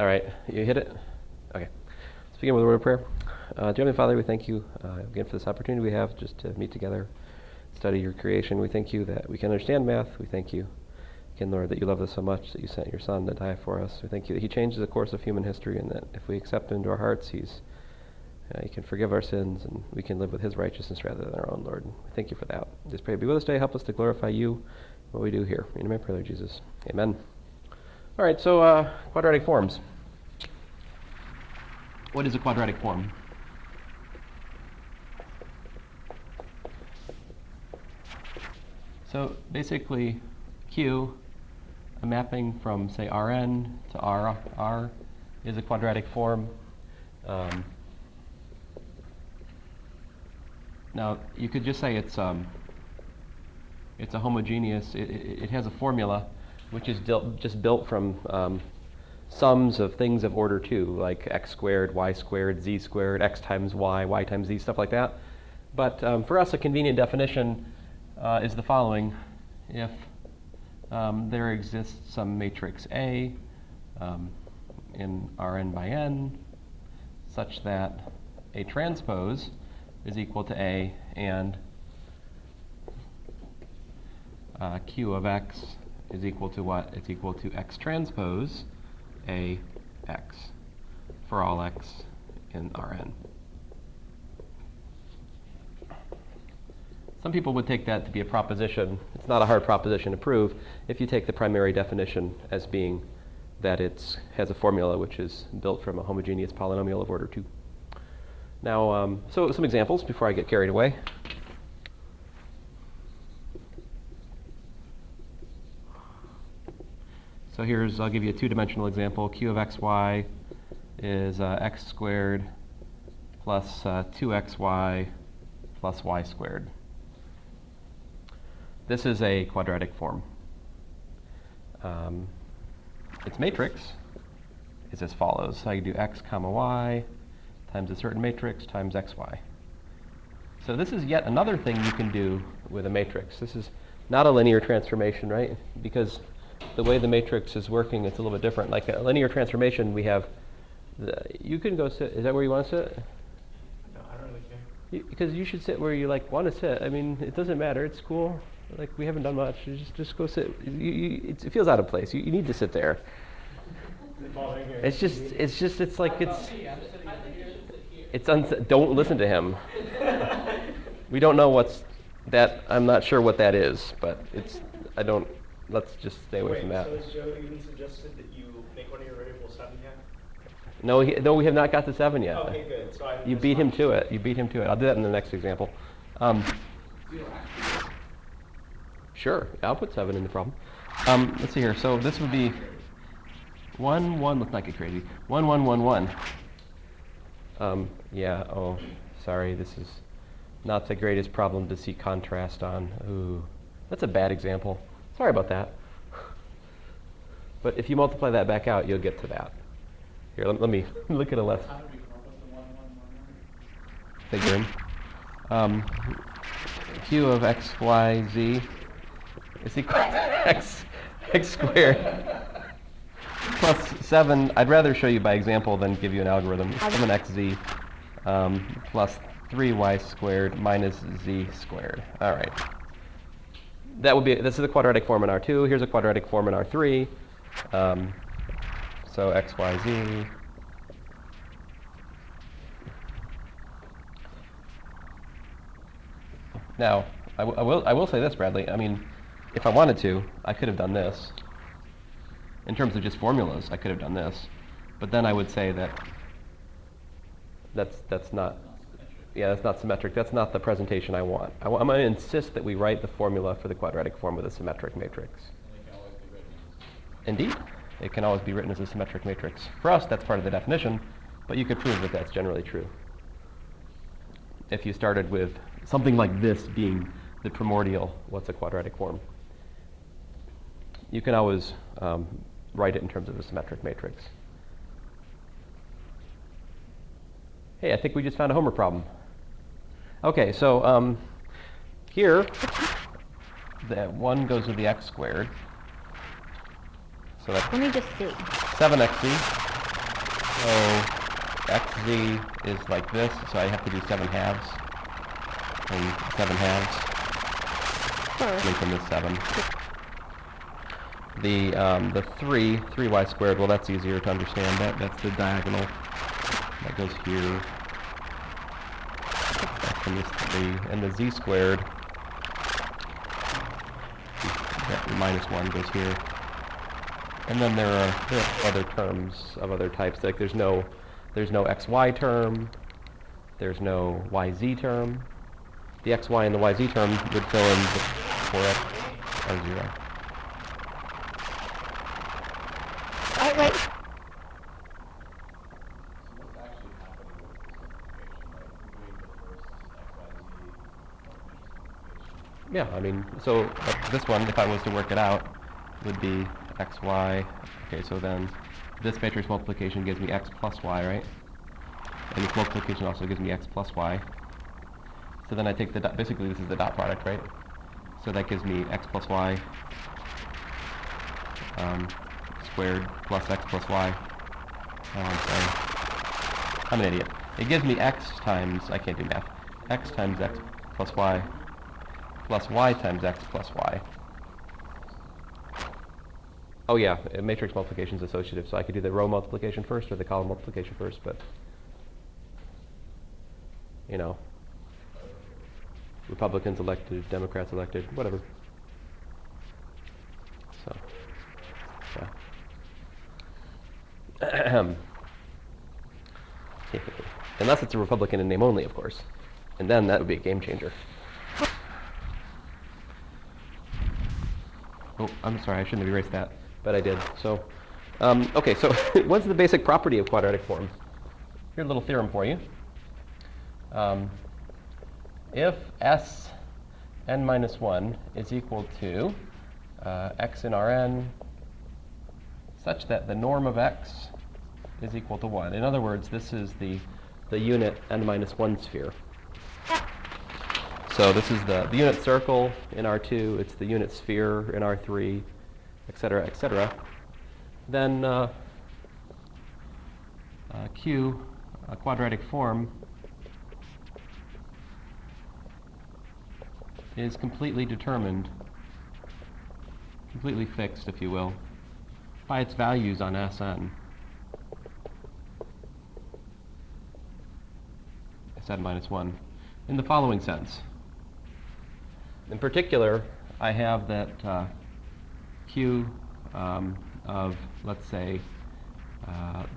All right, you hit it? Okay. Let's begin with a word of prayer. Dear Heavenly Father, we thank you again for this opportunity we have just to meet together, study your creation. We thank you that we can understand math. We thank you, again, Lord, that you love us so much that you sent your Son to die for us. We thank you that he changes the course of human history and that if we accept him into our hearts, he can forgive our sins and we can live with his righteousness rather than our own, Lord. We thank you for that. Just pray, be with us today. Help us to glorify you, what we do here. In my prayer, Lord Jesus. Amen. All right, so quadratic forms. What is a quadratic form? So basically, Q, a mapping from, say, Rn to R, is a quadratic form. Now, you could just say it's a homogeneous, it has a formula which is just built from sums of things of order 2, like x squared, y squared, z squared, x times y times z, stuff like that. But for us, a convenient definition is the following. If there exists some matrix A in Rn by n such that A transpose is equal to A and Q of x is equal to what? It's equal to x transpose A x for all x in Rn. Some people would take that to be a proposition. It's not a hard proposition to prove if you take the primary definition as being that it has a formula which is built from a homogeneous polynomial of order 2. Now, so some examples before I get carried away. So I'll give you a two-dimensional example. Q of xy is x squared plus 2xy plus y squared. This is a quadratic form. Its matrix is as follows. So I can do x comma y times a certain matrix times xy. So this is yet another thing you can do with a matrix. This is not a linear transformation, right? Because the way the matrix is working, it's a little bit different. Like a linear transformation, we have, you can go sit. Is that where you want to sit? No, I don't really care. Because you should sit where you want to sit. I mean, it doesn't matter. It's cool. Like, we haven't done much. You just go sit. It feels out of place. You need to sit there. Don't listen to him. We don't know what's that. I'm not sure what that is, but let's just stay away from that. So has Joe even suggested that you make one of your variables 7 yet? No, we have not got to 7 yet. Okay, good. So You beat him to it. I'll do that in the next example. Sure, I'll put 7 in the problem. Let's see here. So this would be 1, 1. Let's not get crazy. 1, 1, 1, 1. Yeah. Oh, sorry. This is not the greatest problem to see contrast on. Ooh, that's a bad example. Sorry about that. But if you multiply that back out, you'll get to that. Here, let me look at a left. How did we come up with the 1, 1, 1, 1? Figure. Q of x, y, z is equal to x squared plus 7. I'd rather show you by example than give you an algorithm. 7xz plus 3y squared minus z squared. All right. This is a quadratic form in R2. Here's a quadratic form in R3. So x, y, z. Now, I will say this, Bradley. I mean, if I wanted to, I could have done this. In terms of just formulas, I could have done this. But then I would say that's not symmetric. That's not the presentation I want. I'm going to insist that we write the formula for the quadratic form with a symmetric matrix. Indeed, it can always be written as a symmetric matrix. For us, that's part of the definition, but you could prove that that's generally true. If you started with something like this being the primordial, what's a quadratic form? You can always write it in terms of a symmetric matrix. Hey, I think we just found a homework problem. Okay, so here, the 1 goes with the x squared. So that's Let me just see. 7xz So xz is like this, so I have to do 7 halves. And 7 halves. Making this 7. The 3y squared, well that's easier to understand. That's the diagonal. That goes here. And the z squared, that minus 1 goes here. And then there are other terms of other types. Like there's no xy term, there's no yz term. The xy and the yz term would fill in for x are 0. Wait. Yeah, I mean, so this one, if I was to work it out, would be xy. Okay, so then this matrix multiplication gives me x plus y, right? And this multiplication also gives me x plus y. So then I take the dot, basically this is the dot product, right? So that gives me x plus y squared plus x plus y. Oh, I'm sorry. I'm an idiot. It gives me x times, I can't do math, x times x plus y times x plus y. Oh yeah, matrix multiplication is associative, so I could do the row multiplication first or the column multiplication first, but, you know, Republicans elected, Democrats elected, whatever. So, yeah. Unless it's a Republican in name only, of course. And then that would be a game changer. Oh, I'm sorry, I shouldn't have erased that, but I did. So, okay, so what's the basic property of quadratic form? Here's a little theorem for you. If Sn minus 1 is equal to x in Rn such that the norm of x is equal to 1. In other words, this is the unit n minus 1 sphere. So this is the unit circle in R2, it's the unit sphere in R3, et cetera, then Q, a quadratic form, is completely determined, completely fixed, if you will, by its values on Sn. Sn minus 1, in the following sense. In particular, I have that Q of, let's say, well,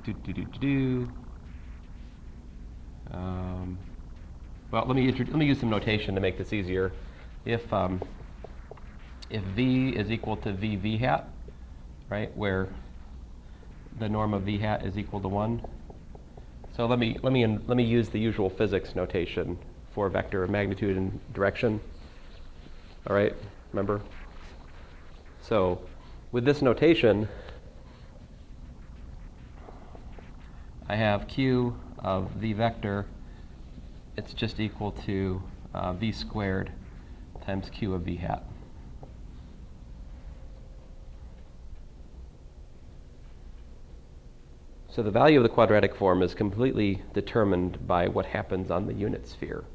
let me use some notation to make this easier. If V is equal to V hat, right, where the norm of V hat is equal to 1. So let me use the usual physics notation for vector of magnitude and direction. All right, remember? So with this notation, I have Q of V vector, it's just equal to V squared times Q of V hat. So the value of the quadratic form is completely determined by what happens on the unit sphere.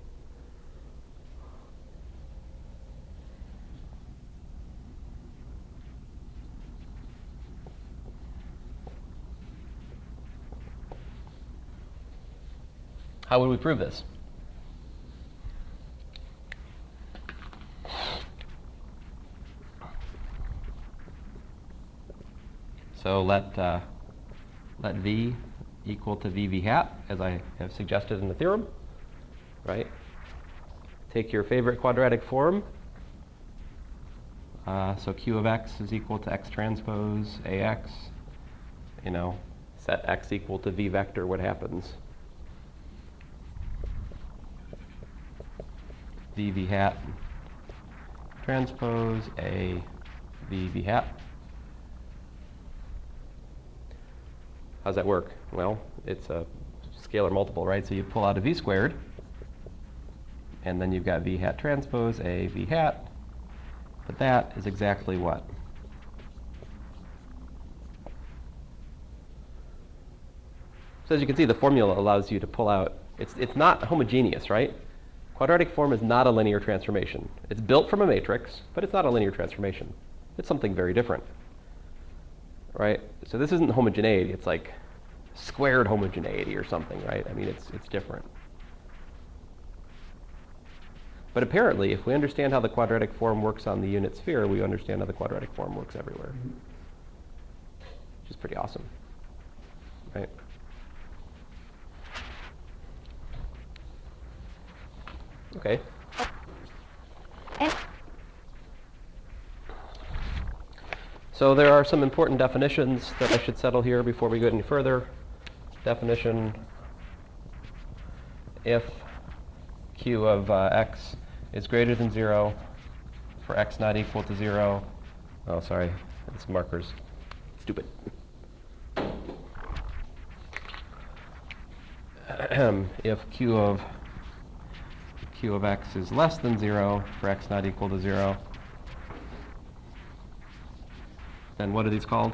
How would we prove this? So let V equal to VV hat, as I have suggested in the theorem, right? Take your favorite quadratic form. So Q of x is equal to x transpose AX. You know, set x equal to V vector, what happens? VV hat transpose A VV hat. How's that work? Well, it's a scalar multiple, right? So you pull out a V squared, and then you've got V hat transpose A V hat. But that is exactly what? So as you can see, the formula allows you to pull out, it's not homogeneous, right? Quadratic form is not a linear transformation. It's built from a matrix, but it's not a linear transformation. It's something very different, right? So this isn't homogeneity. It's like squared homogeneity or something, right? I mean, it's different. But apparently, if we understand how the quadratic form works on the unit sphere, we understand how the quadratic form works everywhere, which is pretty awesome, right? Okay. And So there are some important definitions that I should settle here before we go any further. Definition: if q of x is greater than 0 for x not equal to 0. Oh, sorry, this marker's stupid. If q of x is less than 0 for x not equal to 0, then what are these called?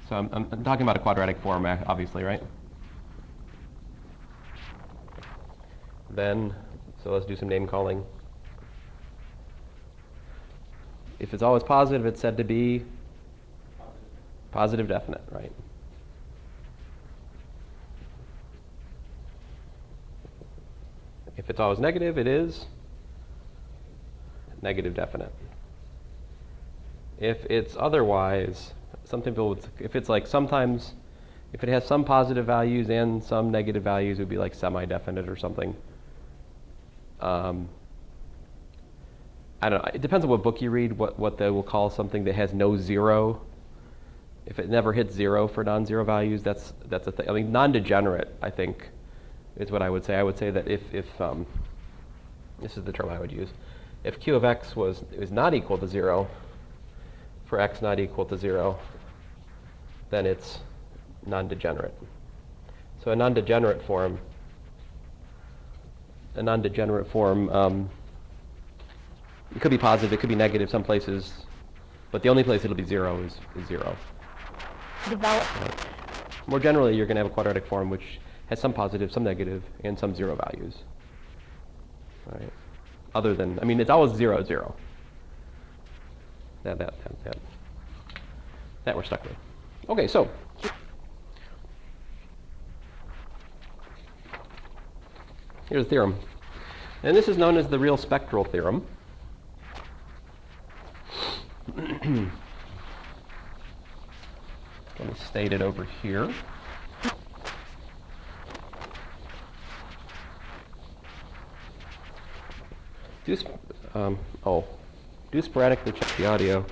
So I'm talking about a quadratic form, obviously, right? Then, so let's do some name calling. If it's always positive, it's said to be positive definite, right? If it's always negative, it is negative definite. If it's otherwise, some people would, if it's like sometimes, if it has some positive values and some negative values, it would be like semi-definite or something. I don't know. It depends on what book you read, what they will call something that has no zero. If it never hits 0 for non-zero values, that's a thing. I mean, non-degenerate, I think, is what I would say. I would say that if this is the term I would use, if q of x is not equal to 0 for x not equal to 0, then it's non-degenerate. So a non-degenerate form, it could be positive, it could be negative some places, but the only place it'll be 0 is 0. develop. More generally, you're going to have a quadratic form which has some positive, some negative, and some 0 values. All right. Other than, I mean, it's always 0, 0. That we're stuck with. Okay, so here's the theorem. And this is known as the real spectral theorem. Let me state it over here. Do sporadically check the audio.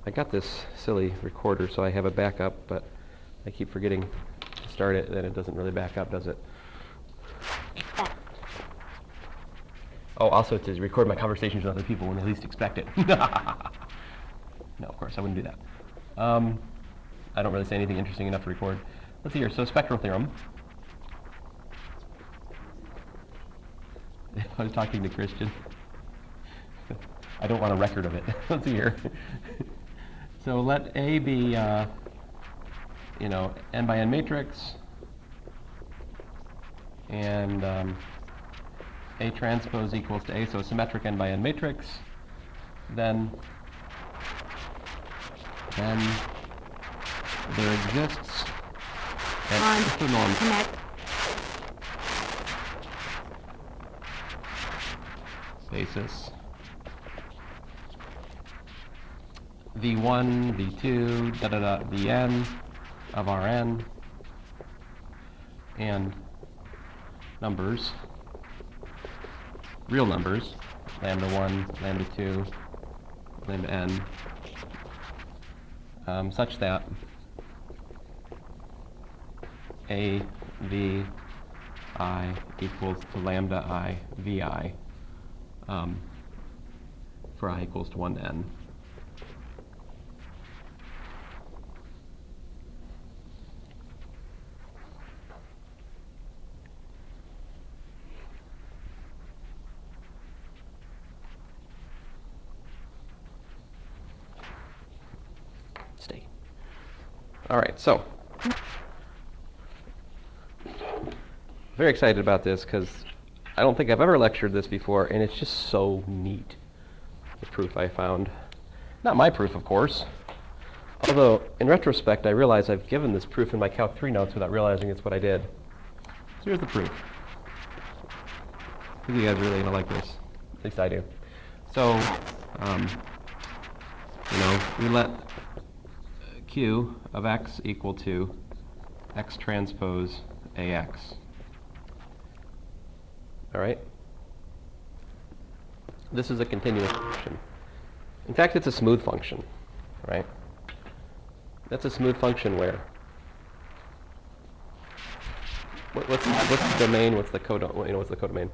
I got this silly recorder, so I have a backup, but I keep forgetting to start it, then it doesn't really back up, does it? Oh, also to record my conversations with other people when they least expect it. No, of course, I wouldn't do that. I don't really say anything interesting enough to record. Let's see here. So spectral theorem. I was talking to Christian. I don't want a record of it. Let's see here. So let A be, n by n matrix, and A transpose equals to A, so a symmetric n by n matrix. Then there exists On norm connect. basis v1, v2, vn of Rn, and numbers, real numbers, lambda 1, lambda 2, lambda n, such that a v I equals to lambda I vi for I equals to 1 to n. Stay. All right, so very excited about this because I don't think I've ever lectured this before, and it's just so neat, the proof I found. Not my proof, of course. Although, in retrospect, I realize I've given this proof in my Calc 3 notes without realizing it's what I did. So here's the proof. I think you guys are really going to like this. At least I do. So, we let Q of x equal to x transpose AX. All right? This is a continuous function. In fact, it's a smooth function, right? That's a smooth function where? What's the domain? What's the codomain? What's the codomain?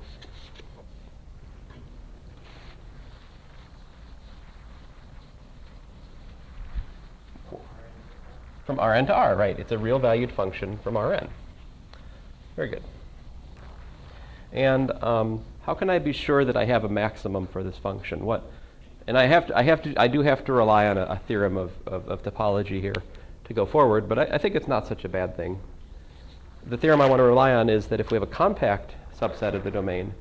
From Rn to R, right? It's a real valued function from Rn. Very good. And how can I be sure that I have a maximum for this function? And I do have to rely on a theorem of topology here to go forward, but I think it's not such a bad thing. The theorem I want to rely on is that if we have a compact subset of the domain,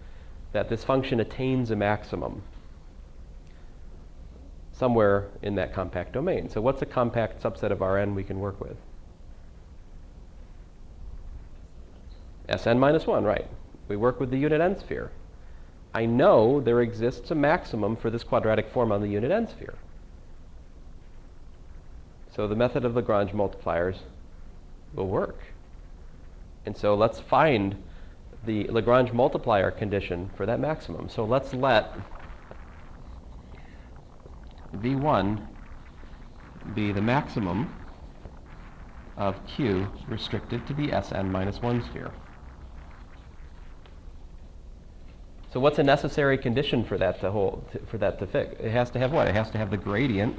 that this function attains a maximum somewhere in that compact domain. So what's a compact subset of Rn we can work with? Sn minus 1, right. We work with the unit n sphere. I know there exists a maximum for this quadratic form on the unit n sphere. So the method of Lagrange multipliers will work. And so let's find the Lagrange multiplier condition for that maximum. So let's let V1 be the maximum of Q restricted to the Sn minus 1 sphere. So what's a necessary condition for that to hold, for that to fit? It has to have what? It has to have the gradient.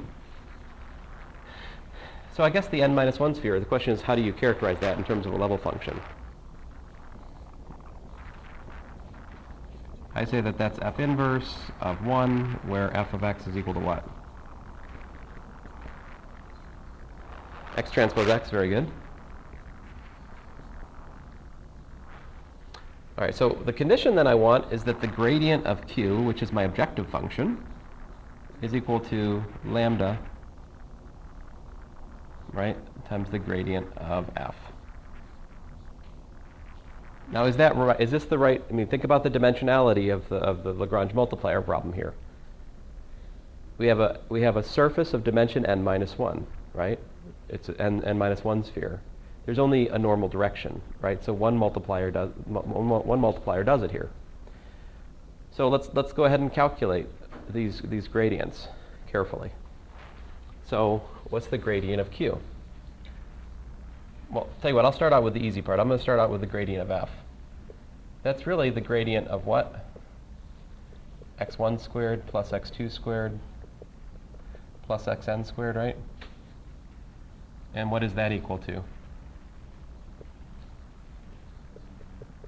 So I guess the n minus 1 sphere, the question is how do you characterize that in terms of a level function? I say that that's f inverse of 1, where f of x is equal to what? X transpose x, very good. All right, so the condition that I want is that the gradient of q, which is my objective function, is equal to lambda, right, times the gradient of f. Now, is that right? Is this the right? I mean, think about the dimensionality of the Lagrange multiplier problem here. We have a surface of dimension n minus 1, right? It's an n minus 1 sphere. There's only a normal direction, right? So one multiplier does it here. So let's go ahead and calculate these gradients carefully. So what's the gradient of q? Well, tell you what, I'll start out with the easy part. I'm going to start out with the gradient of f. That's really the gradient of what? x1 squared plus x2 squared plus xn squared, right? And what is that equal to?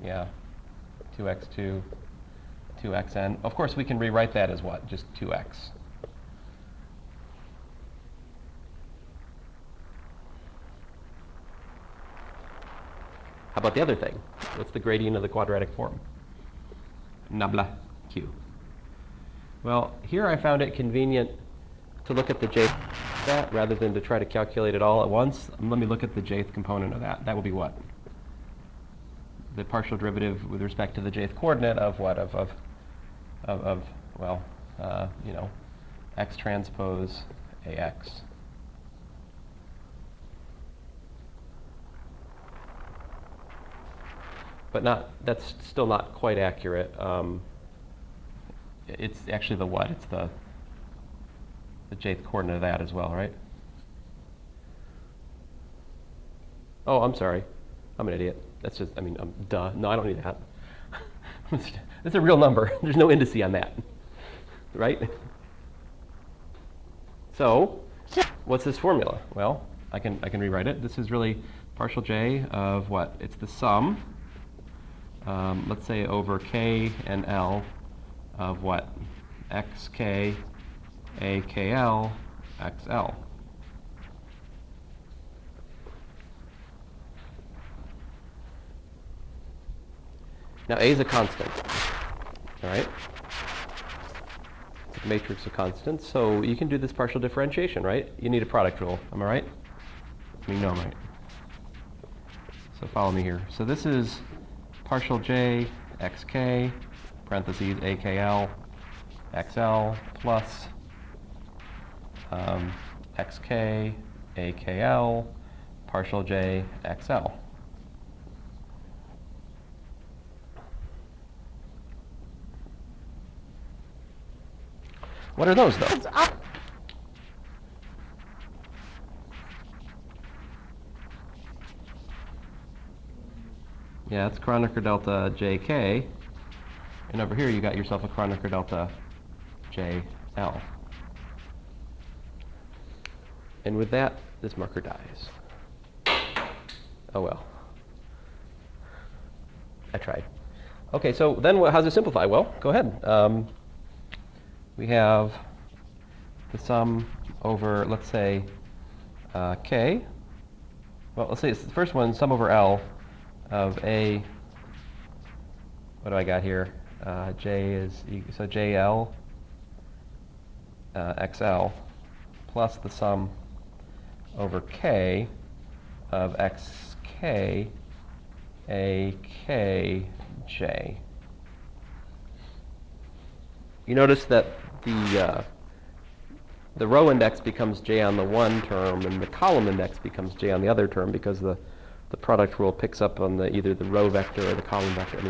Yeah, 2x2, 2xn. Of course, we can rewrite that as what? Just 2x. How about the other thing? What's the gradient of the quadratic form? Nabla q. Well, here I found it convenient to look at the jth that rather than to try to calculate it all at once. Let me look at the jth component of that. That would be what? The partial derivative with respect to the jth coordinate of what? X transpose AX. But that's still not quite accurate. It's actually the what? It's the jth coordinate of that as well, right? Oh, I'm sorry. I'm an idiot. That's just, duh. No, I don't need that. It's a real number. There's no indice on that, right? So, what's this formula? Well, I can rewrite it. This is really partial j of what? It's the sum, let's say over k and l of what? xk, akl, xl. Now A is a constant, all right? It's a matrix of constants, so you can do this partial differentiation, right? You need a product rule, am I right? I mean, no, I'm right. So follow me here. So this is partial J xk, parentheses AKL, XL, plus xk, AKL, partial J XL. What are those, though? It's up. Yeah, it's Kronecker delta JK. And over here, you got yourself a Kronecker delta JL. And with that, this marker dies. Oh well. I tried. Okay, so then how's it simplify? Well, go ahead. We have the sum over, let's say, K. Well, let's say it's the first one, sum over L of A. What do I got here? J is, so JL XL plus the sum over K of XK AKJ. You notice that the row index becomes J on the one term and the column index becomes J on the other term because the product rule picks up on either the row vector or the column vector.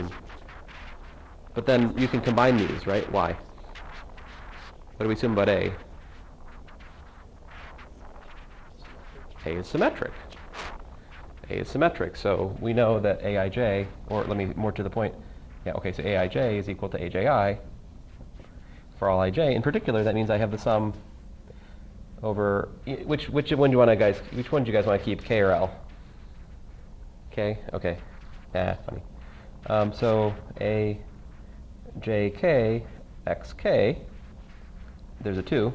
But then you can combine these, right? Why? What do we assume about A? A is symmetric. A is symmetric, so we know that Aij, or let me more to the point, yeah, okay, so Aij is equal to Aji for all ij. In particular, that means I have the sum over which one do you want to guys? Which one do you guys want to keep, K or L? K. Okay. Funny. So Ajk xk. There's a 2.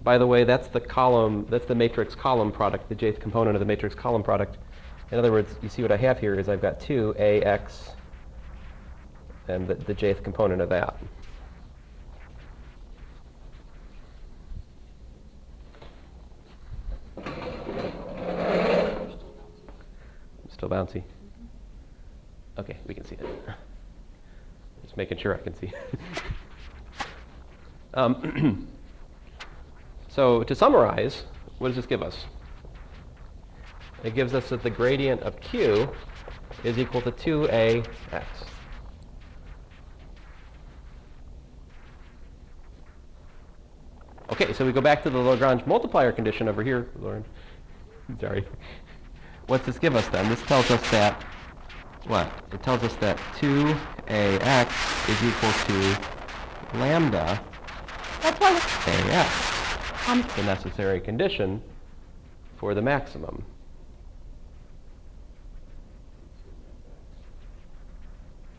By the way, that's the column. That's the matrix column product, the jth component of the matrix column product. In other words, you see what I have here is I've got 2 Ax and the jth component of that. Still bouncy? Okay, we can see it. Just making sure I can see. So to summarize, what does this give us? It gives us that the gradient of Q is equal to 2AX. Okay, so we go back to the Lagrange multiplier condition over here. Sorry. What's this give us then? This tells us that, what? It tells us that 2AX is equal to lambda That's why AX. The necessary condition for the maximum.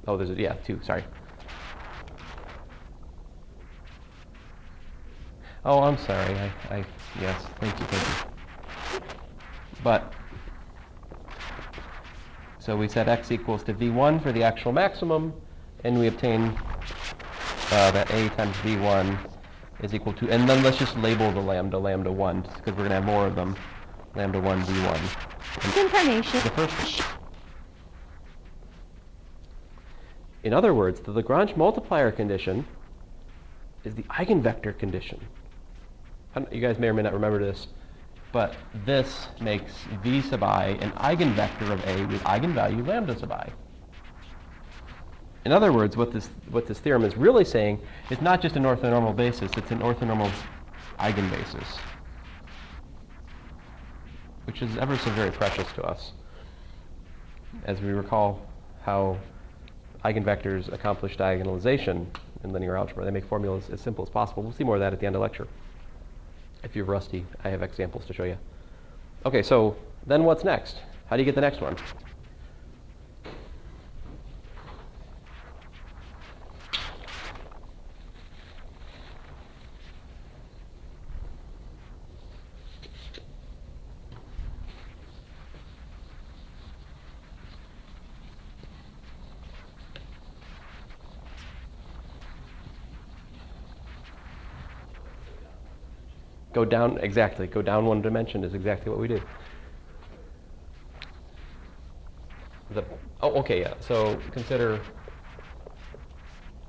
Oh, there's 2, sorry. Oh, I'm sorry. Yes, thank you. But, so we set x equals to v1 for the actual maximum, and we obtain that a times v1 is equal to, and then let's just label the lambda 1, because we're going to have more of them, lambda 1 v1. incarnation. The first one. In other words, the Lagrange multiplier condition is the eigenvector condition. You guys may or may not remember this, but this makes v sub I an eigenvector of A with eigenvalue lambda sub I. In other words, what this theorem is really saying is not just an orthonormal basis, it's an orthonormal eigenbasis, which is ever so very precious to us, as we recall how eigenvectors accomplish diagonalization in linear algebra. They make formulas as simple as possible. We'll see more of that at the end of lecture. If you're rusty, I have examples to show you. Okay, so then what's next? How do you get the next one? Go down, exactly. Go down one dimension is exactly what we do. Okay, yeah. So consider,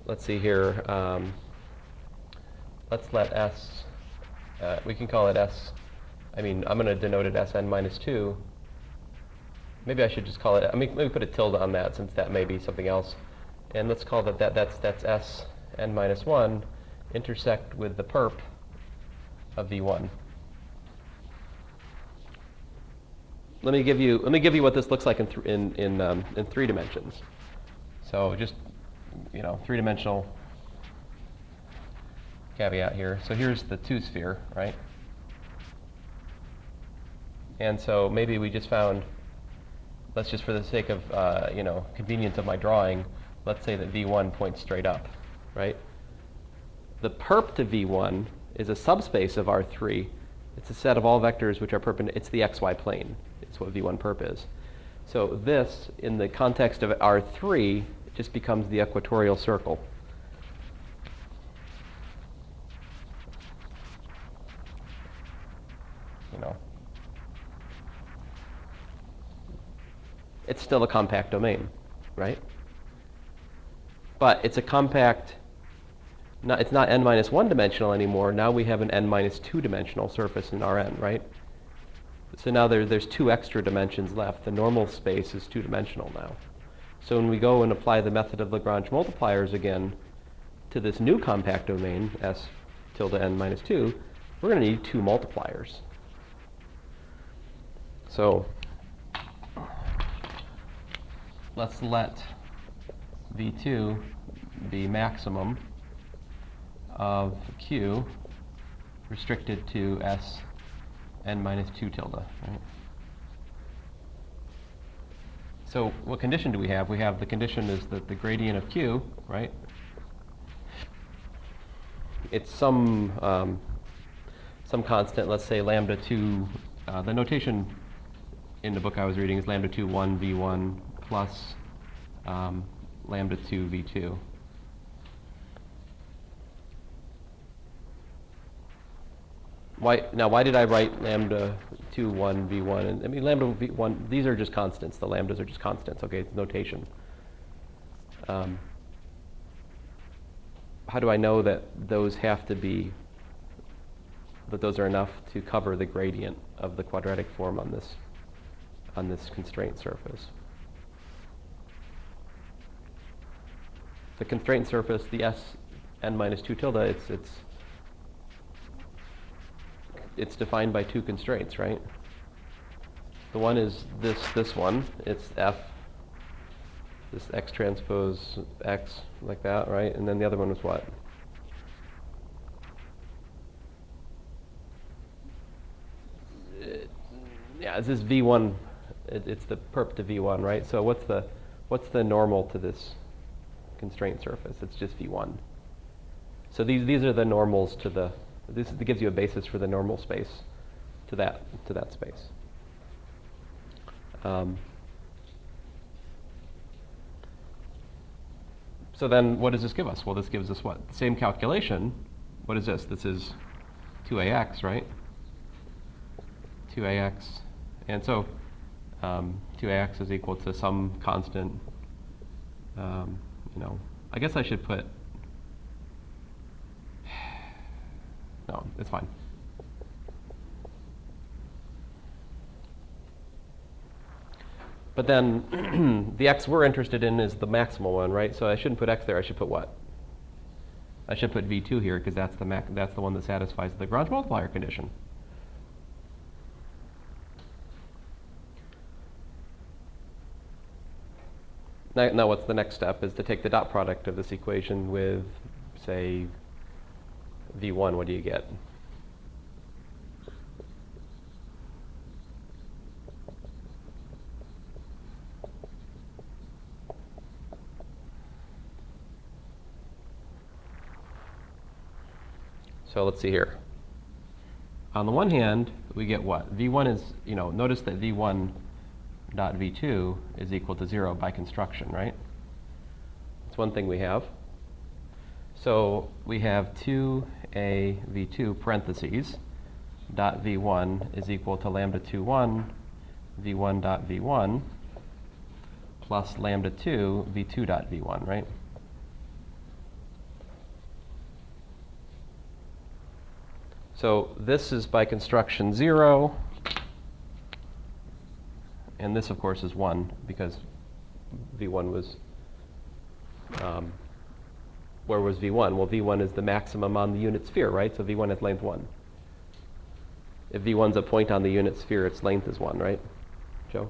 let's see here. Let's let S, we can call it S. I'm going to denote it Sn minus 2. Maybe I should just call it, maybe put a tilde on that since that may be something else. And let's call that's Sn minus 1 intersect with the perp of V1. Let me give you what this looks like in 3 dimensions. So just, 3-dimensional caveat here. So here's the 2 sphere, right? And so maybe we just found, let's just for the sake of convenience of my drawing, let's say that V1 points straight up, right? The perp to V1 is a subspace of R3. It's a set of all vectors which are perpendicular. It's the xy plane. It's what V1 perp is. So this, in the context of R3, just becomes the equatorial circle. It's still a compact domain, right? But it's a compact, it's not n minus 1 dimensional anymore. Now we have an n minus 2 dimensional surface in Rn, right? So now there's 2 extra dimensions left. The normal space is 2-dimensional now. So when we go and apply the method of Lagrange multipliers again to this new compact domain, S tilde n minus 2, we're going to need 2 multipliers. So let's let V2 be maximum of Q restricted to S n minus 2 tilde. Right? So what condition do we have? We have the condition is that the gradient of Q, right? It's some constant, let's say lambda 2. The notation in the book I was reading is lambda 2 1 V1 plus lambda 2 V2. Why did I write lambda 2 1 V1? And lambda V1, these are just constants. The lambdas are just constants, okay? It's notation. How do I know that those have to be, that those are enough to cover the gradient of the quadratic form on this constraint surface? The constraint surface, the S n minus 2 tilde, it's defined by 2 constraints, right? The one is this one. It's F, this X transpose X, like that, right? And then the other one was what? Yeah, this is V1. It's the perp to V1, right? So what's the normal to this constraint surface? It's just V1. So these are the normals to the. This gives you a basis for the normal space to that space. So then what does this give us? Well, this gives us what? Same calculation. What is this? This is 2ax, right? 2ax. And so 2ax is equal to some constant. I guess I should put. No, it's fine. But then the x we're interested in is the maximal one, right? So I shouldn't put x there. I should put what? I should put V2 here because that's the one that satisfies the Lagrange multiplier condition. Now what's the next step is to take the dot product of this equation with, say, V1. What do you get? So let's see here. On the one hand, we get what? V1 is, notice that V1 dot V2 is equal to 0 by construction, right? That's one thing we have. So we have 2a V2 parentheses. dot v1 is equal to lambda 2, 1 v1 dot v1 plus lambda 2 v2 dot v1, right? So this is by construction 0, and this of course is 1 because v1 was, where was v1? Well, v1 is the maximum on the unit sphere, right? So v1 has length 1. If v1's a point on the unit sphere, its length is 1, right? Joe?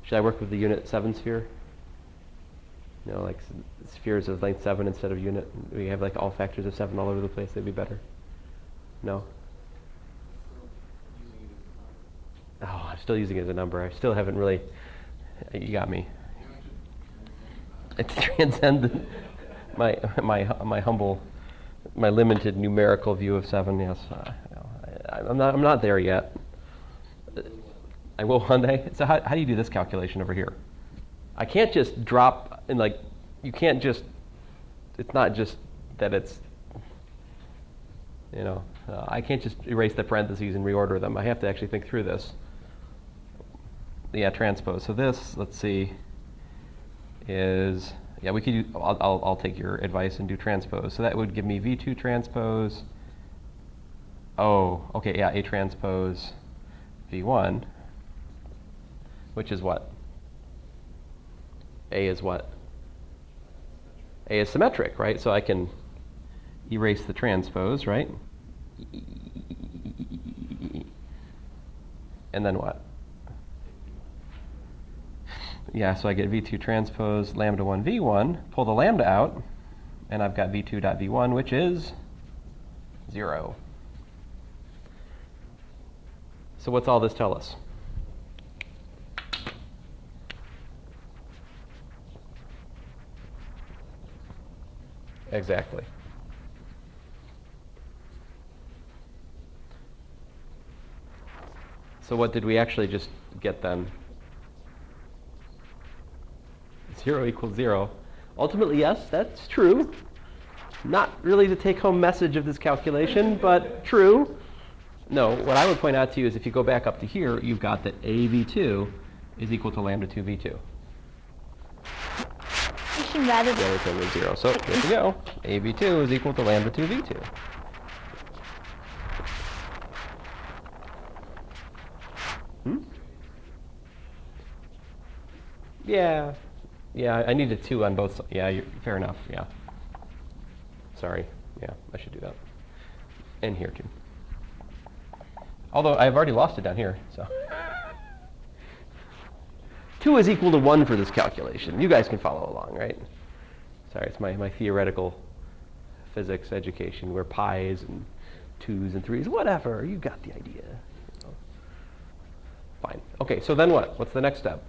Should I work with the unit 7 sphere? You know, like spheres of length 7 instead of unit. We have like all factors of 7 all over the place. They'd be better. No? Oh, I'm still using it as a number. I still haven't really. You got me. It transcended my humble, my limited numerical view of 7. Yes, I'm not there yet. I will one day. So how do you do this calculation over here? I can't just drop and like, you can't just. It's not just that it's. You know, I can't just erase the parentheses and reorder them. I have to actually think through this. Yeah, transpose. So this, let's see, is, yeah, we could do, I'll take your advice and do transpose. So that would give me V2 transpose. Oh, okay, yeah, A transpose V1, which is what? A is what? A is symmetric, right? So I can erase the transpose, right? And then what? Yeah, so I get V2 transpose lambda 1 V1, pull the lambda out, and I've got V2 dot V1, which is 0. So what's all this tell us? Exactly. So what did we actually just get then? 0 equals 0. Ultimately, yes, that's true. Not really the take-home message of this calculation, but true. No, what I would point out to you is if you go back up to here, you've got that AV2 is equal to lambda 2 V2. Rather The other thing was 0. So there we go. AV2 is equal to lambda 2 V2. Yeah. Yeah, I needed 2 on both sides. Yeah, fair enough. Yeah. Sorry. Yeah, I should do that. And here, too. Although I've already lost it down here, so. 2 is equal to 1 for this calculation. You guys can follow along, right? Sorry, it's my theoretical physics education where pi's and 2's and 3's, whatever. You got the idea. Fine. Okay, so then what? What's the next step?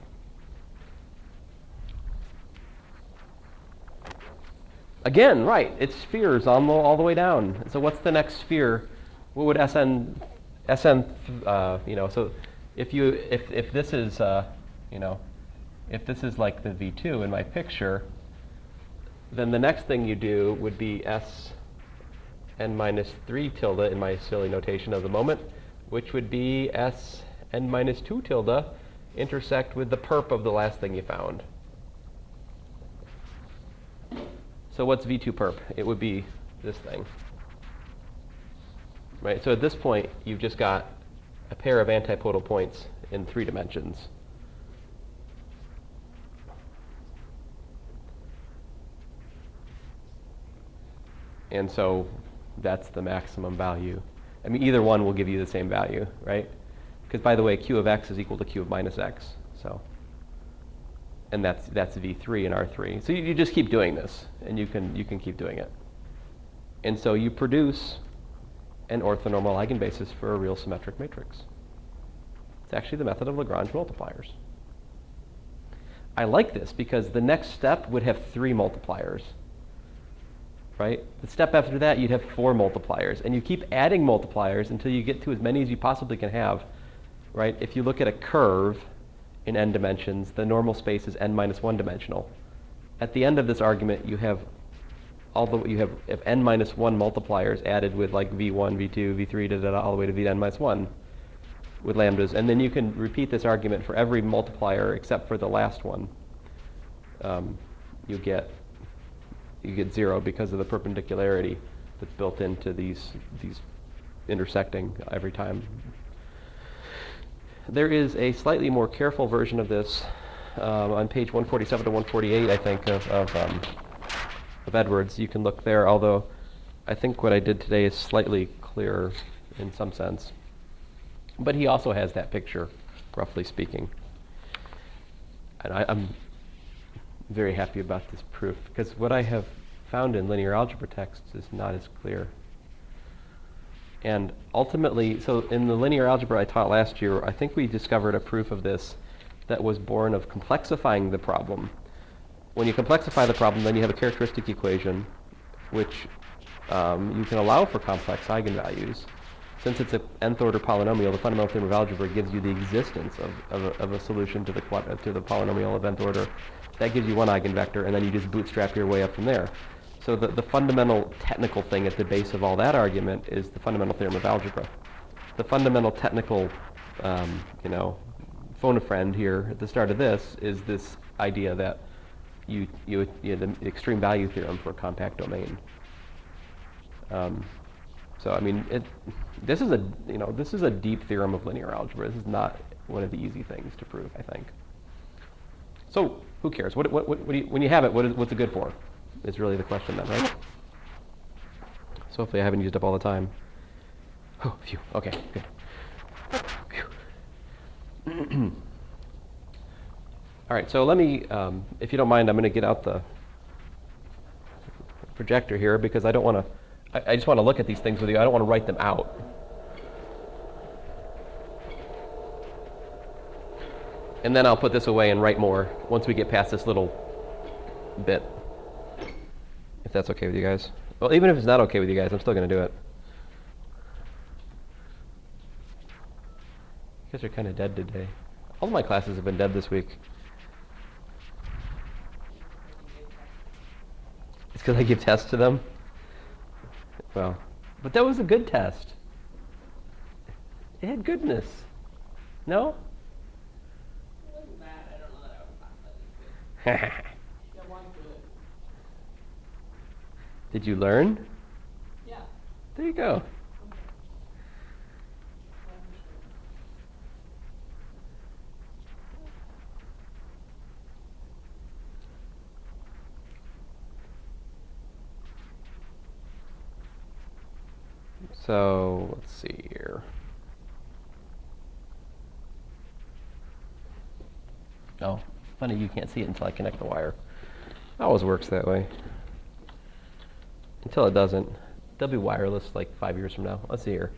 Again, right, it's spheres all the way down. So what's the next sphere? What would SN, so if this is, if this is like the V2 in my picture, then the next thing you do would be Sn minus 3 tilde in my silly notation of the moment, which would be Sn minus 2 tilde intersect with the perp of the last thing you found. So what's V2 perp? It would be this thing. Right? So at this point, you've just got a pair of antipodal points in 3 dimensions. And so that's the maximum value. I mean, either one will give you the same value, right? Because by the way, Q of x is equal to Q of minus x. So. And that's V3 and R3. So you just keep doing this, and you can keep doing it. And so you produce an orthonormal eigenbasis for a real symmetric matrix. It's actually the method of Lagrange multipliers. I like this because the next step would have 3 multipliers, right? The step after that, you'd have 4 multipliers. And you keep adding multipliers until you get to as many as you possibly can have, right? If you look at a curve in n dimensions, the normal space is n minus 1 dimensional. At the end of this argument, you have all the you have n minus 1 multipliers added with like v1, v2, v3, da, da, da, all the way to vn minus 1 with lambdas. And then you can repeat this argument for every multiplier except for the last one. You get 0 because of the perpendicularity that's built into these intersecting every time. There is a slightly more careful version of this on page 147 to 148, I think, of Edwards. You can look there, although I think what I did today is slightly clearer in some sense. But he also has that picture, roughly speaking. And I'm very happy about this proof, because what I have found in linear algebra texts is not as clear. And ultimately, so in the linear algebra I taught last year, I think we discovered a proof of this that was born of complexifying the problem. When you complexify the problem, then you have a characteristic equation, which you can allow for complex eigenvalues. Since it's an nth order polynomial, the fundamental theorem of algebra gives you the existence of a solution to the polynomial of nth order. That gives you one eigenvector, and then you just bootstrap your way up from there. So the fundamental technical thing at the base of all that argument is the fundamental theorem of algebra. The fundamental technical, phone a friend here at the start of this is this idea that you the extreme value theorem for a compact domain. So I mean, this is a deep theorem of linear algebra. This is not one of the easy things to prove, I think. So who cares? What do you, when you have it, what's it good for? Is really the question then, right? So hopefully I haven't used up all the time. Oh, phew. Okay, good. Phew. All right, so let me, if you don't mind, I'm going to get out the projector here because I don't want to, I just want to look at these things with you. I don't want to write them out. And then I'll put this away and write more once we get past this little bit. If that's okay with you guys. Well, even if it's not okay with you guys, I'm still going to do it. You guys are kind of dead today. All of my classes have been dead this week. It's because I give tests to them? Well, but that was a good test. It had goodness. No? It wasn't bad. I don't know that I would pass that. Yeah, one good. Did you learn? Yeah. There you go. So let's see here. Oh, funny you can't see it until I connect the wire. It always works that way. Until it doesn't. They'll be wireless like 5 years from now. Let's see here.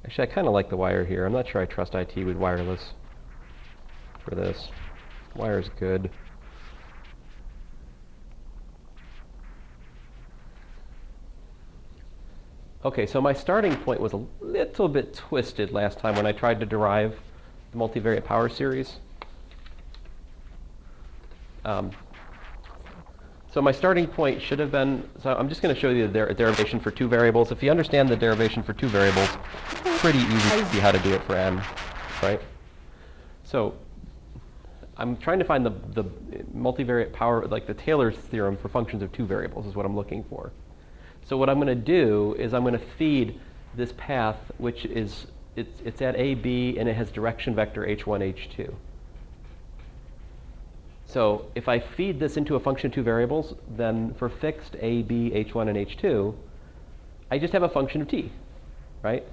Actually, I kind of like the wire here. I'm not sure I trust IT with wireless for this. Wire's good. Okay, so my starting point was a little bit twisted last time when I tried to derive the multivariate power series. So my starting point should have been, so I'm just going to show you the derivation for two variables. If you understand the derivation for two variables, it's pretty easy to see how to do it for n, right? So I'm trying to find the multivariate power, like the Taylor's theorem for functions of two variables is what I'm looking for. So what I'm going to do is I'm going to feed this path, which is, it's at a, b, and it has direction vector h1, h2. So if I feed this into a function of two variables, then for fixed a, b, h1, and h2, I just have a function of t, right?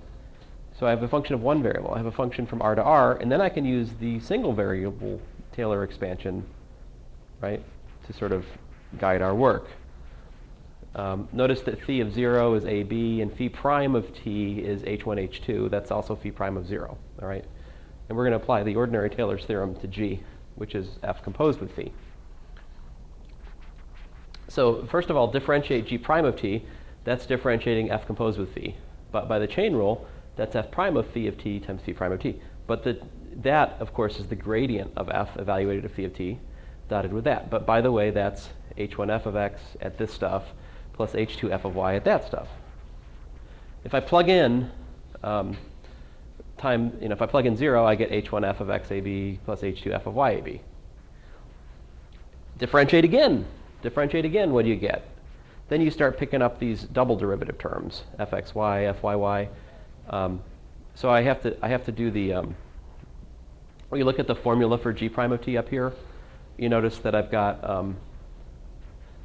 So I have a function of one variable. I have a function from r to r, and then I can use the single variable Taylor expansion, right, to sort of guide our work. Notice that phi of 0 is AB, and phi prime of t is h1, h2. That's also phi prime of 0, all right? And we're going to apply the ordinary Taylor's theorem to G, which is f composed with phi. So first of all, differentiate G prime of t. That's differentiating f composed with phi. But by the chain rule, that's f prime of phi of t times phi prime of t. But that, of course, is the gradient of f evaluated at phi of t, dotted with that. But by the way, that's h1f of x at this stuff plus h2f of y at that stuff. If I plug in if I plug in 0, I get h1f of xab plus h2f of yab. Differentiate again. Differentiate again, what do you get? Then you start picking up these double derivative terms, fxy, fyy. So I have to do the, when you look at the formula for g prime of t up here, you notice that I've got an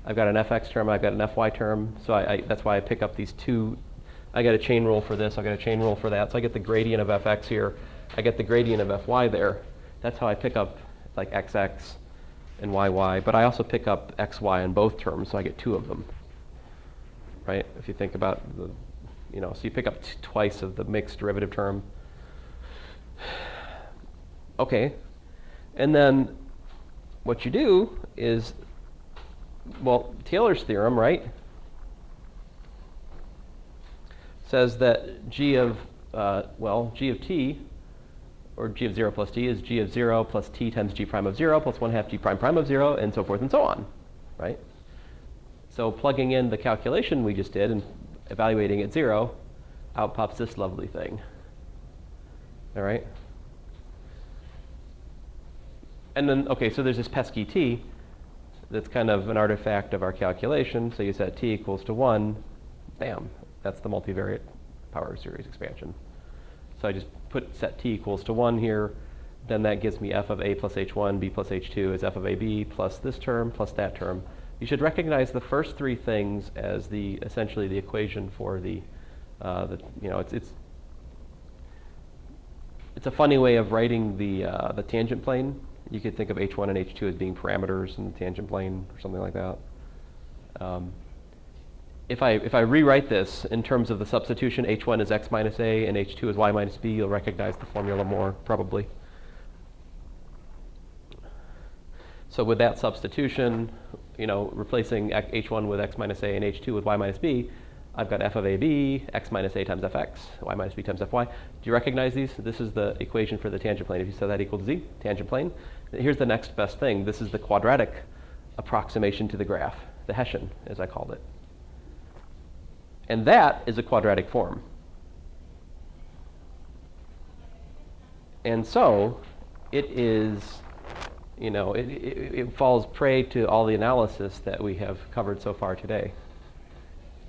fx term, I've got an fy term, so that's why I pick up these two. I get a chain rule for this, I get a chain rule for that, so I get the gradient of fx here, I get the gradient of fy there. That's how I pick up like xx and yy, but I also pick up xy in both terms, so I get two of them, right? If you think about the, so you pick up twice of the mixed derivative term. Okay, and then what you do is, well, Taylor's theorem, right, says that g of t, or g of 0 plus t, is g of 0 plus t times g prime of 0 plus 1/2 g prime prime of 0, and so forth and so on, right? So plugging in the calculation we just did and evaluating at 0, out pops this lovely thing, all right? And then, okay, so there's this pesky t that's kind of an artifact of our calculation. So you set t equals to 1, bam, that's the multivariate power series expansion. So I just set t equals to 1 here, then that gives me f of a plus h1, b plus h2 is f of ab plus this term plus that term. You should recognize the first three things as essentially the equation for it's a funny way of writing the tangent plane. You could think of h1 and h2 as being parameters in the tangent plane or something like that. If I rewrite this in terms of the substitution, h1 is x minus a and h2 is y minus b, you'll recognize the formula more, probably. So with that substitution, replacing h1 with x minus a and h2 with y minus b, I've got f of ab, x minus a times fx, y minus b times fy. Do you recognize these? This is the equation for the tangent plane. If you set that equal to z, tangent plane. Here's the next best thing. This is the quadratic approximation to the graph, the Hessian, as I called it. And that is a quadratic form. And so it is, it falls prey to all the analysis that we have covered so far today,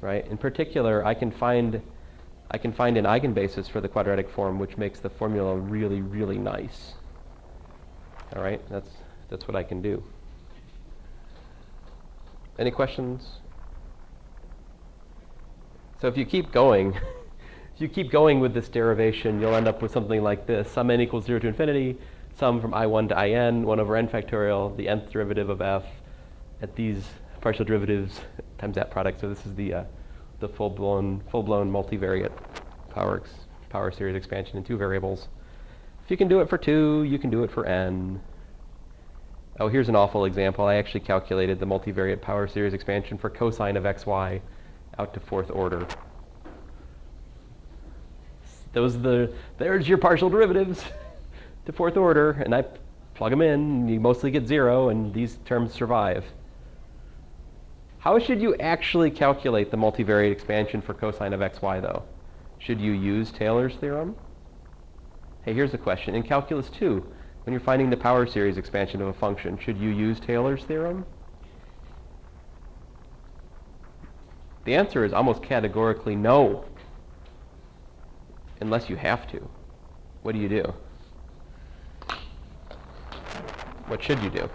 right? In particular, I can find an eigenbasis for the quadratic form, which makes the formula really, really nice. All right, that's what I can do. Any questions? So if you keep going, with this derivation, you'll end up with something like this: sum n equals 0 to infinity, sum from I1 to In, 1 over n factorial, the nth derivative of f at these partial derivatives times that product. So this is the full-blown multivariate power series expansion in two variables. If you can do it for 2, you can do it for n. Oh, here's an awful example. I actually calculated the multivariate power series expansion for cosine of xy out to 4th order. There's your partial derivatives to 4th order, and I plug them in, and you mostly get 0, and these terms survive. How should you actually calculate the multivariate expansion for cosine of xy, though? Should you use Taylor's theorem? Hey, here's a question. In calculus 2, when you're finding the power series expansion of a function, should you use Taylor's theorem? The answer is almost categorically no, unless you have to. What do you do? What should you do?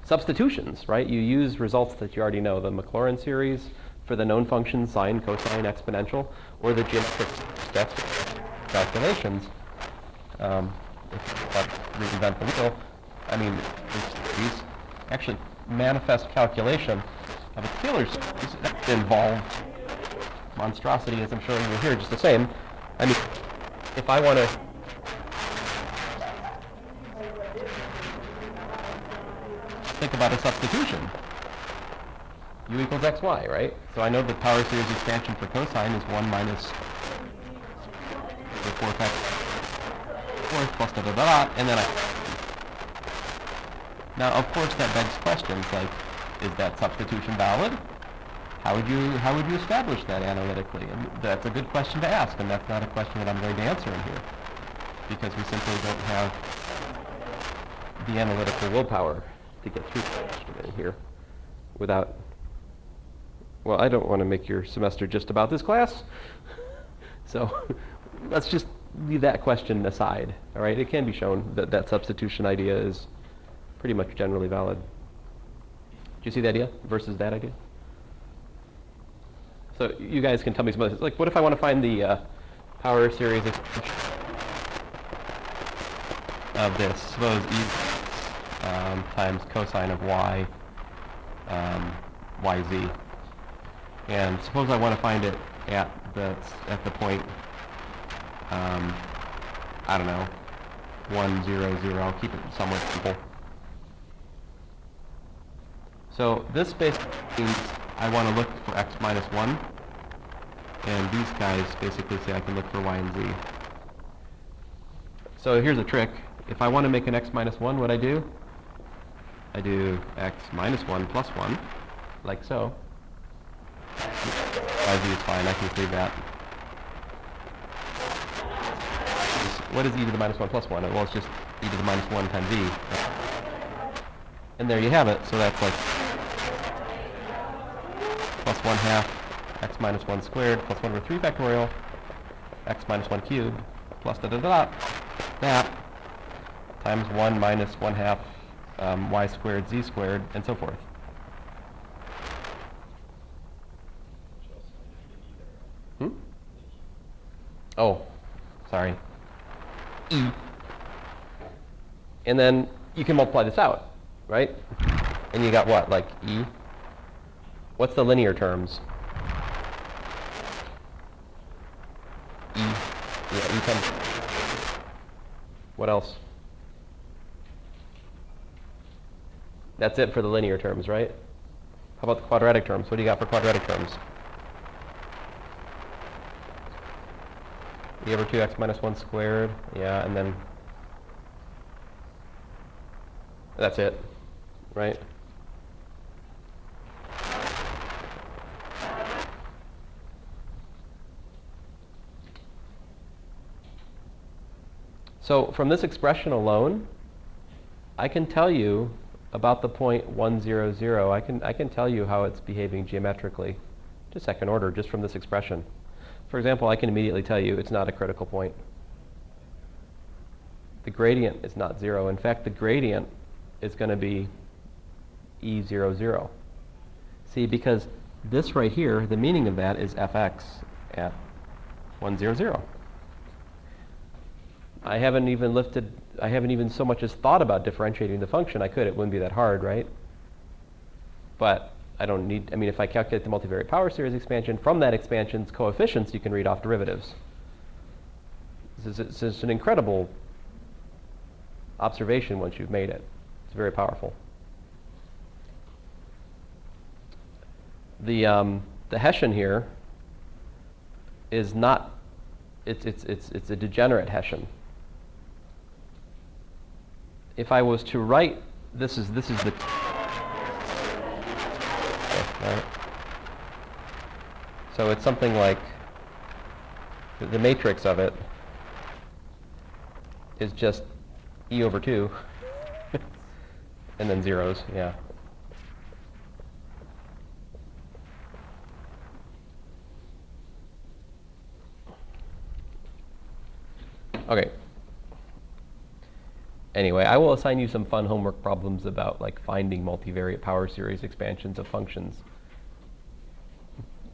Substitutions, right? You use results that you already know, the Maclaurin series for the known functions, sine, cosine, exponential, or the geometric steps calculations. If you reinvent the wheel, I mean, these actually manifest calculation of a Taylor series that involved monstrosity, as I'm showing you here, just the same. I mean, if I want to think about a substitution, u equals xy, right? So I know the power series expansion for cosine is 1 minus the 4x fourth plus da da da da, and then Now, of course, that begs questions like, is that substitution valid? How would you establish that analytically? And that's a good question to ask, and that's not a question that I'm going to answer in here, because we simply don't have the analytical willpower to get through that question in here without. Well, I don't want to make your semester just about this class, so let's just leave that question aside. All right, it can be shown that that substitution idea is pretty much generally valid. Do you see the idea versus that idea? So you guys can tell me some other, like, what if I want to find the power series of this? Suppose e times cosine of y, yz, and suppose I want to find it at the point, I don't know, 1, 0, 0. I'll keep it somewhat simple. So this basically means I want to look for x minus 1, and these guys basically say I can look for y and z. So here's a trick. If I want to make an x minus 1, what I do? I do x minus 1 plus 1, like so. yz is fine, I can leave that. What is e to the minus 1 plus 1? Well, it's just e to the minus 1 times e. And there you have it. So that's like plus 1 half x minus 1 squared plus 1 over 3 factorial x minus 1 cubed plus da-da-da-da, that times 1 minus 1 half y squared z squared, and so forth. Oh, sorry. E. And then you can multiply this out, right? And you got what, like e? What's the linear terms? E. Yeah, e times. What else? That's it for the linear terms, right? How about the quadratic terms? What do you got for quadratic terms? E over 2x minus 1 squared. Yeah, and then that's it, right? So from this expression alone, I can tell you about the point 1, 0, 0. I can tell you how it's behaving geometrically, to second order, just from this expression. For example, I can immediately tell you it's not a critical point. The gradient is not 0. In fact, the gradient is going to be e 0, 0. See, because this right here, the meaning of that is fx at 1, 0, 0. I haven't even so much as thought about differentiating the function. I could, it wouldn't be that hard, right? But I don't need, I mean, if I calculate the multivariate power series expansion, from that expansion's coefficients, you can read off derivatives. This is an incredible observation once you've made it. It's very powerful. The Hessian here is not, it's a degenerate Hessian. If I was to write, this is the right? So it's something like the matrix of it is just e over 2 and then zeros, yeah. Okay. Anyway, I will assign you some fun homework problems about like finding multivariate power series expansions of functions.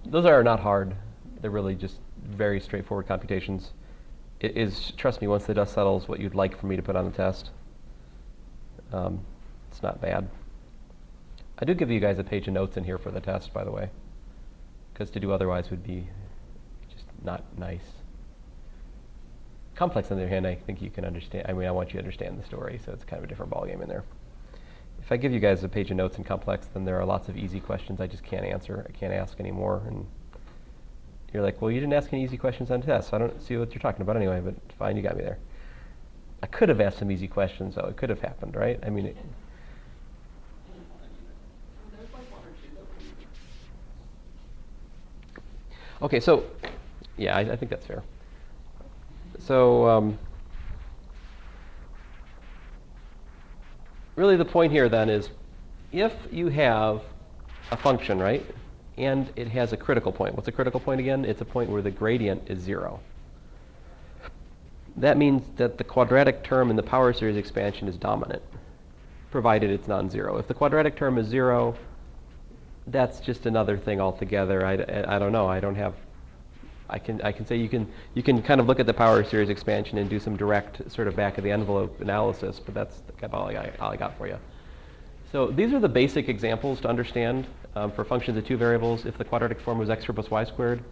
Those are not hard. They're really just very straightforward computations. It is, trust me, once the dust settles, what you'd like for me to put on the test. It's not bad. I do give you guys a page of notes in here for the test, by the way, because to do otherwise would be just not nice. Complex, on the other hand, I think you can understand. I mean, I want you to understand the story, so it's kind of a different ballgame in there. If I give you guys a page of notes in complex, then there are lots of easy questions I just can't answer. I can't ask anymore. And you're like, well, you didn't ask any easy questions on tests, so I don't see what you're talking about anyway, but fine, you got me there. I could have asked some easy questions, though. It could have happened, right? I mean, Okay, so, yeah, I think that's fair. So, really the point here then is, if you have a function, right, and it has a critical point. What's a critical point again? It's a point where the gradient is 0. That means that the quadratic term in the power series expansion is dominant, provided it's non-zero. If the quadratic term is 0, that's just another thing altogether. I don't know. I don't have. I can say you can kind of look at the power series expansion and do some direct sort of back of the envelope analysis, but that's all I got for you. So these are the basic examples to understand for functions of two variables. If the quadratic form was x squared plus y squared,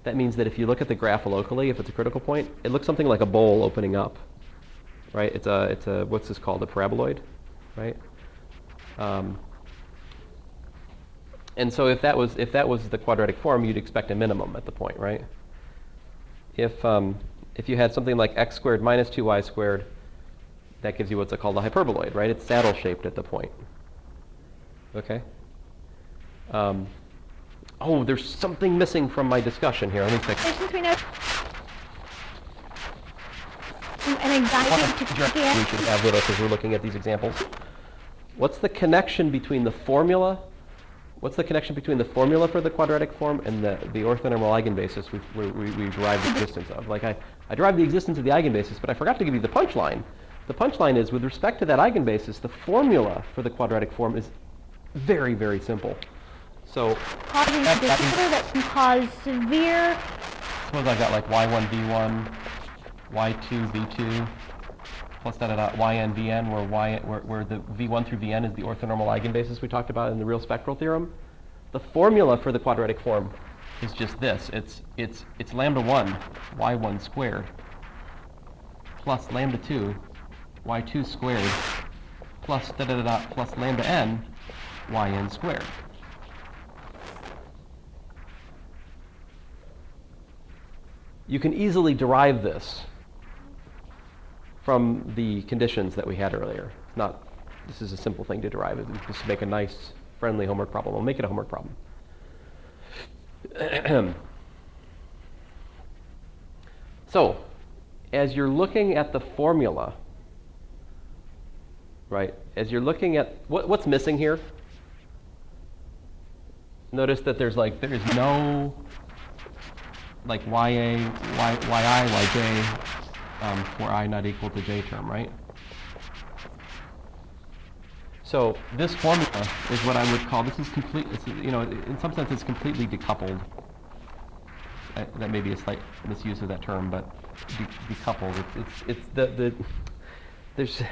that means that if you look at the graph locally, if it's a critical point, it looks something like a bowl opening up, right? It's a what's this called? A paraboloid, right? And so if that was the quadratic form, you'd expect a minimum at the point, right? If you had something like x squared minus 2y squared, that gives you what's called a hyperboloid, right? It's saddle-shaped at the point. Okay? Oh, there's something missing from my discussion here. Let me fix it. Since we know an anxiety to We scan. should have with us as we're looking at these examples. What's the connection between the formula? What's the connection between the formula for the quadratic form and the orthonormal eigenbasis we derived the existence of? Like I derived the existence of the eigenbasis, but I forgot to give you the punchline. The punchline is, with respect to that eigenbasis, the formula for the quadratic form is very, very simple. So Causing a that disorder that can cause severe. suppose I've got like y1 v1, y2 v2, plus da da da yn vn, where the v1 through vn is the orthonormal eigenbasis we talked about in the real spectral theorem. The formula for the quadratic form is just this. It's lambda 1 y1 squared plus lambda 2 y2 squared plus da da da da plus lambda n yn squared. You can easily derive this from the conditions that we had earlier. It's not, this is a simple thing to derive. Just make a nice, friendly homework problem. I'll make it a homework problem. So, as you're looking at the formula, right, as you're looking at, what's missing here? Notice that there's no like ya, yi, yj for I not equal to j term, right? So this formula is what I would call, this is complete, in some sense it's completely decoupled. That may be a slight misuse of that term, but decoupled. There's,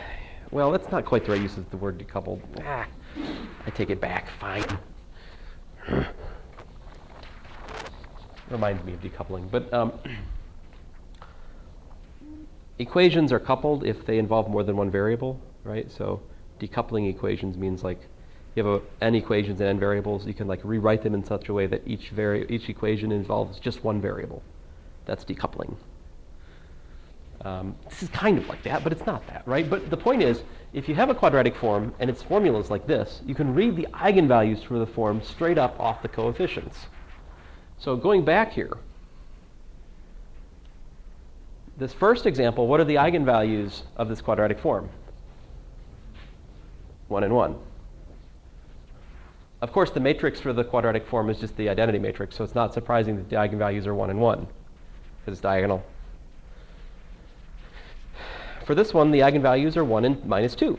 well, that's not quite the right use of the word decoupled. I take it back, fine. Reminds me of decoupling, but equations are coupled if they involve more than one variable, right? So decoupling equations means like you have n equations and n variables. You can like rewrite them in such a way that each equation involves just one variable. That's decoupling. This is kind of like that, but it's not that, right? But the point is, if you have a quadratic form and its formula is like this, you can read the eigenvalues for the form straight up off the coefficients. So going back here, this first example, what are the eigenvalues of this quadratic form? 1 and 1. Of course, the matrix for the quadratic form is just the identity matrix, so it's not surprising that the eigenvalues are 1 and 1, because it's diagonal. For this one, the eigenvalues are 1 and minus 2,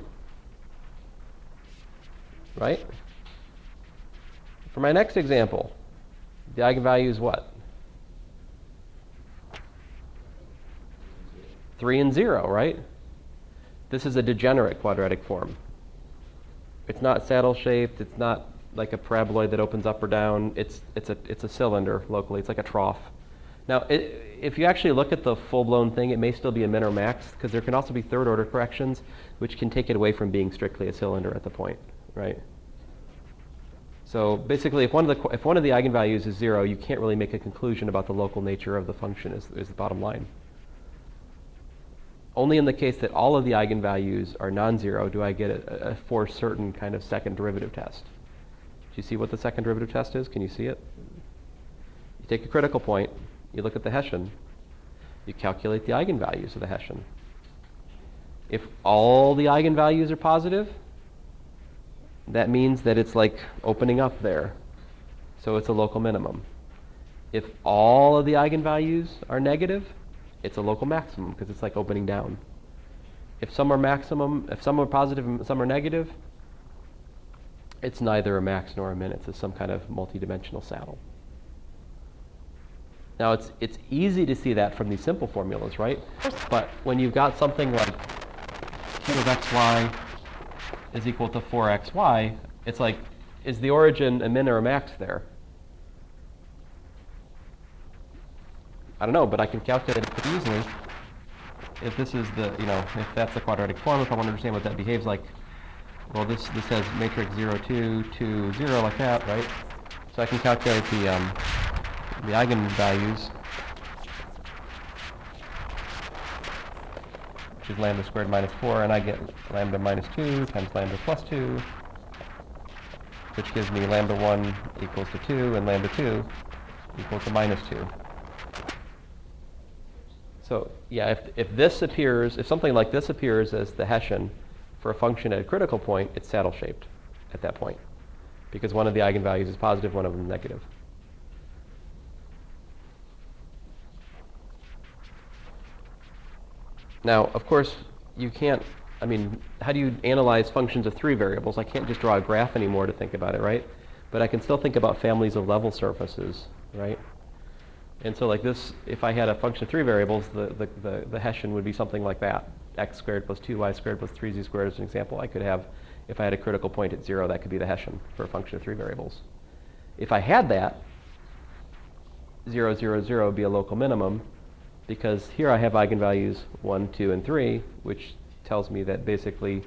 right? For my next example, the eigenvalue is what? 3 and 0, right? This is a degenerate quadratic form. It's not saddle-shaped. It's not like a paraboloid that opens up or down. It's a cylinder locally. It's like a trough. Now, if you actually look at the full-blown thing, it may still be a min or max, because there can also be third-order corrections, which can take it away from being strictly a cylinder at the point, right? So basically, if one of the eigenvalues is 0, you can't really make a conclusion about the local nature of the function. Is the bottom line. Only in the case that all of the eigenvalues are non-zero do I get a for certain kind of second derivative test. Do you see what the second derivative test is? Can you see it? You take a critical point, you look at the Hessian, you calculate the eigenvalues of the Hessian. If all the eigenvalues are positive, that means that it's like opening up there. So it's a local minimum. If all of the eigenvalues are negative, it's a local maximum because it's like opening down. If some are positive and some are negative, it's neither a max nor a min. It's some kind of multidimensional saddle. Now it's easy to see that from these simple formulas, right? But when you've got something like q of xy is equal to 4xy, it's like, is the origin a min or a max there? I don't know, but I can calculate it pretty easily. If this is the, if that's the quadratic form, if I want to understand what that behaves like, well, this has matrix 0, 2, 2, 0, like that, right? So I can calculate the eigenvalues, which is lambda squared minus 4, and I get lambda minus 2 times lambda plus 2, which gives me lambda 1 equals to 2, and lambda 2 equals to minus 2. So yeah, if something like this appears as the Hessian for a function at a critical point, it's saddle-shaped at that point, because one of the eigenvalues is positive, one of them is negative. Now, of course, you can't, how do you analyze functions of 3 variables? I can't just draw a graph anymore to think about it, right? But I can still think about families of level surfaces, right? And so like this, if I had a function of 3 variables, the Hessian would be something like that. X squared plus 2y squared plus 3z squared is an example I could have. If I had a critical point at 0, that could be the Hessian for a function of 3 variables. If I had that, 0, 0, 0 would be a local minimum, because here I have eigenvalues 1, 2, and 3, which tells me that basically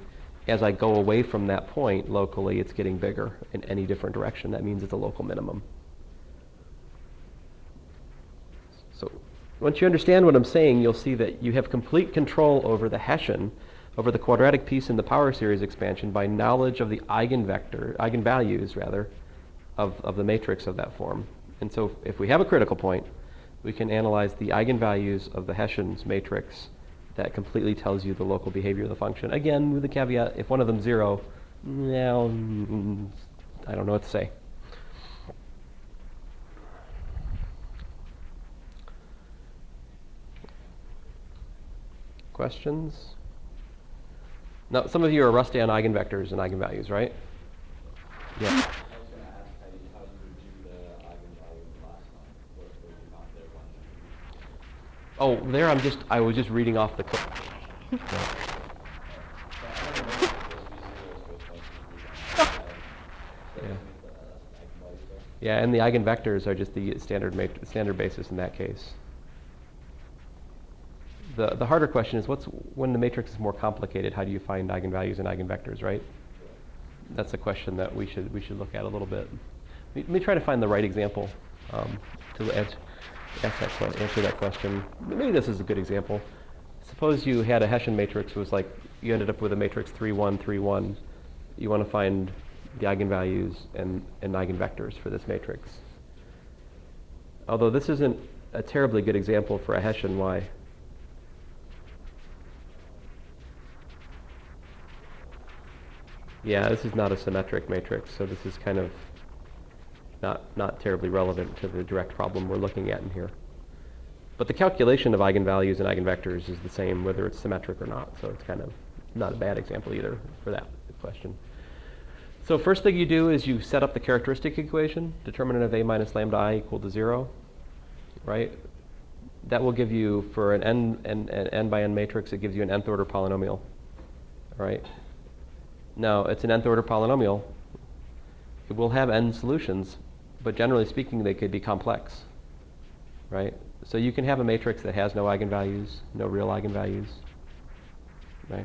as I go away from that point locally, it's getting bigger in any different direction. That means it's a local minimum. So once you understand what I'm saying, you'll see that you have complete control over the Hessian, over the quadratic piece in the power series expansion by knowledge of the eigenvalues of the matrix of that form. And so if we have a critical point, we can analyze the eigenvalues of the Hessian's matrix that completely tells you the local behavior of the function. Again, with the caveat, if one of them's 0, well, I don't know what to say. Questions? Now, some of you are rusty on eigenvectors and eigenvalues, right? Yeah. I was going to ask how you would do the eigenvalue last time. What you found there? Oh, there I was just reading off the code. Yeah, and the eigenvectors are just the standard basis in that case. The harder question is when the matrix is more complicated, how do you find eigenvalues and eigenvectors, right? That's a question that we should look at a little bit. Let me try to find the right example to answer that question. Maybe this is a good example. Suppose you had a Hessian matrix. It was like you ended up with a matrix 3, 1, 3, 1. You want to find the eigenvalues and eigenvectors for this matrix. Although this isn't a terribly good example for a Hessian, why? Yeah, this is not a symmetric matrix, so this is kind of not terribly relevant to the direct problem we're looking at in here. But the calculation of eigenvalues and eigenvectors is the same whether it's symmetric or not, so it's kind of not a bad example either for that question. So first thing you do is you set up the characteristic equation, determinant of a minus lambda I equal to 0, right? That will give you, for an n by n matrix, it gives you an nth order polynomial, right? Now, it's an nth order polynomial. It will have n solutions, but generally speaking, they could be complex, right? So you can have a matrix that has no eigenvalues, no real eigenvalues.